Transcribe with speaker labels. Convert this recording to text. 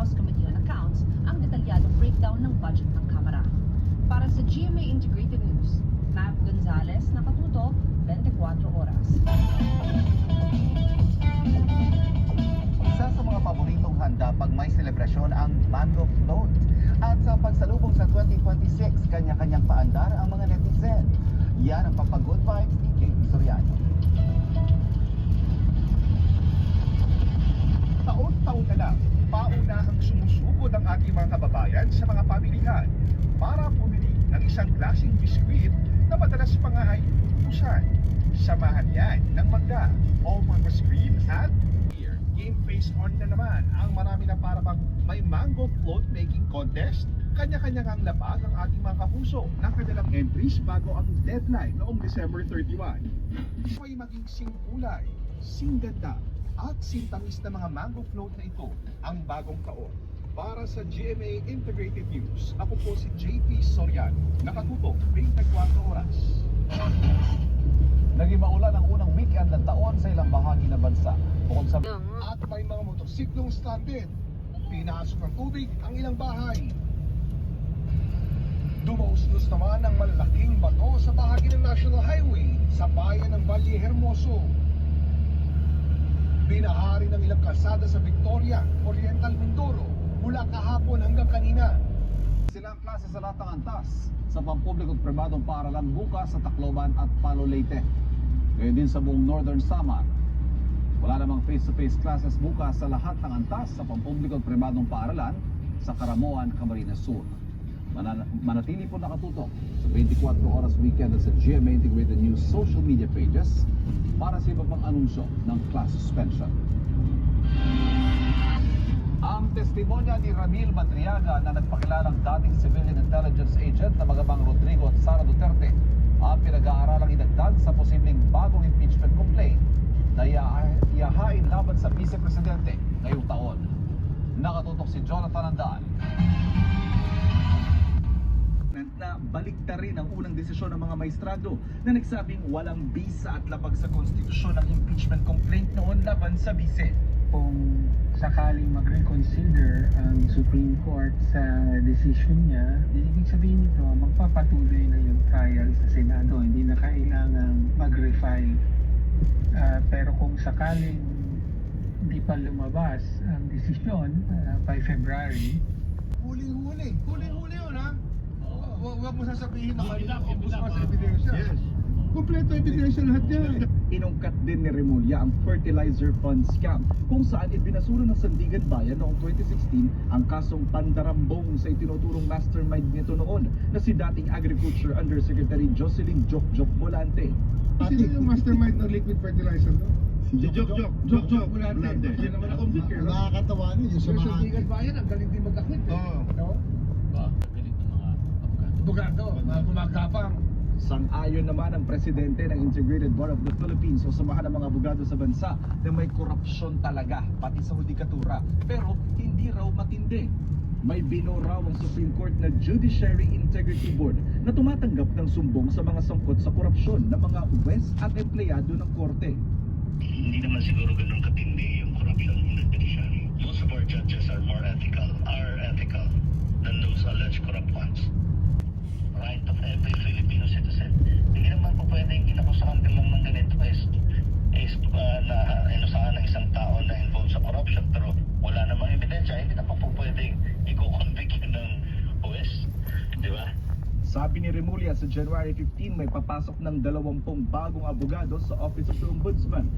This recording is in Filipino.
Speaker 1: House Committee on Accounts ang detalyadong breakdown ng budget ng Kamara. Para sa GMA Integrated News, Mav Gonzalez, nakatutok, 24 oras.
Speaker 2: Isa sa mga paboritong handa pag may selebrasyon ang mango float. At sa pagsalubong sa 2026, kanya-kanyang paandar ang mga netizen. Yan ang Pampag-Good Vibes ni JP Soriano.
Speaker 3: Taon-taon na lang, paunahang sumusugod ang ating mga kababayan sa mga pamilihan para pumili ng isang klaseng biskwit na madalas pa nga ay ubusan. Samahan yan ng mangga o mga cream at beer. Game face on na naman ang marami na para bang may mango float making contest. Kanya-kanya ngang labag ang ating mga kapuso ng kanilang entries bago ang deadline noong December 31. May maging singkulay, singganda at sintamis na mga mango float na ito ang bagong taon. Para sa GMA Integrated News, ako po si JP Soriano, nakatutok 24 oras.
Speaker 2: Naging maulan ang unang weekend ng taon sa ilang bahagi ng bansa. Bukod sa
Speaker 3: At may mga motorsiklong stranded. Pinasok ng tubig ang ilang bahay. Dumauslos naman ang malaking bato sa bahagi ng National Highway sa bayan ng Valle Hermoso. Binahari ng ilang kalsada sa Victoria, Oriental Mindoro mula kahapon hanggang kanina.
Speaker 2: silang klase sa lahat ng antas sa pampubliko at pribadong paaralan bukas sa Tacloban at Palo Leyte. Ngayon din sa buong Northern Samar. Wala namang face-to-face classes bukas sa lahat ng antas sa pampubliko at pribadong paaralan sa Caramoan, Camarines Sur. Manatili po nakatutok sa 24 oras weekend at sa GMA Integrated News social media pages para sa iba pang anunsyo ng class suspension. Ang testimonya ni Ramil Madriaga na nagpakilalang dating civilian intelligence agent na magamang Rodrigo at Sara Duterte ang pinag-aaralang idagdag sa posibleng bagong impeachment complaint na iahain laban sa vice-presidente ngayong taon. Nakatutok si Jonathan Andaan.
Speaker 4: Na baliktarin ang unang desisyon ng mga maestrado na nagsabing walang bisa at labag sa konstitusyon ang impeachment complaint noon laban sa bise.
Speaker 5: Kung sakaling mag-reconsider ang Supreme Court sa decision niya, ibig sabihin nito, magpapatuloy na yung trial sa Senado. Hindi na kailangang mag-refile. Pero kung sakaling hindi pa lumabas ang desisyon by February,
Speaker 3: Huling-huli yun, ha? Huwag mo sasabihin na ubus pa sa ebidensya. Yes. Kompleto ebidensya lahat yan.
Speaker 4: Inungkat din ni Remulla ang fertilizer fund scam kung saan ibinasura ng Sandigan Bayan noong 2016 ang kasong pandarambong sa itinuturong mastermind nito noon na si dating Agriculture Undersecretary Jocelyn Jokjok Volante.
Speaker 3: Sino yung mastermind ng liquid fertilizer, no?
Speaker 4: Si
Speaker 3: Jok Volante. Yan naman ako speaker, no?
Speaker 6: Nakakatawa nun yung sa mga
Speaker 3: Sandigan Bayan, ang galing din mag-akwit. Oo. Abogado, mga kumagapang.
Speaker 4: Sang-ayon naman ang presidente ng Integrated Bar of the Philippines o samahan ng mga abogado sa bansa na may korupsyon talaga, pati sa hudikatura. Pero hindi raw matindi. May binoraw ang Supreme Court na Judiciary Integrity Board na tumatanggap ng sumbong sa mga sangkot sa korupsyon ng mga huwes at empleyado ng korte.
Speaker 7: Hindi naman siguro ganun katindi yung corruption in the judiciary. Most of our judges are ethical than those alleged corrupt ones. Right of every Filipino citizen. Hindi naman po pwedeng inakusahan ka lang ng ganito na inusahan ng isang tao na involved sa corruption pero wala namang ebidensya, hindi naman po pwedeng i-convict yun ng huwes. Di ba?
Speaker 4: Sabi ni Remulla sa January 15 may papasok ng 20 bagong abogado sa Office of the Ombudsman.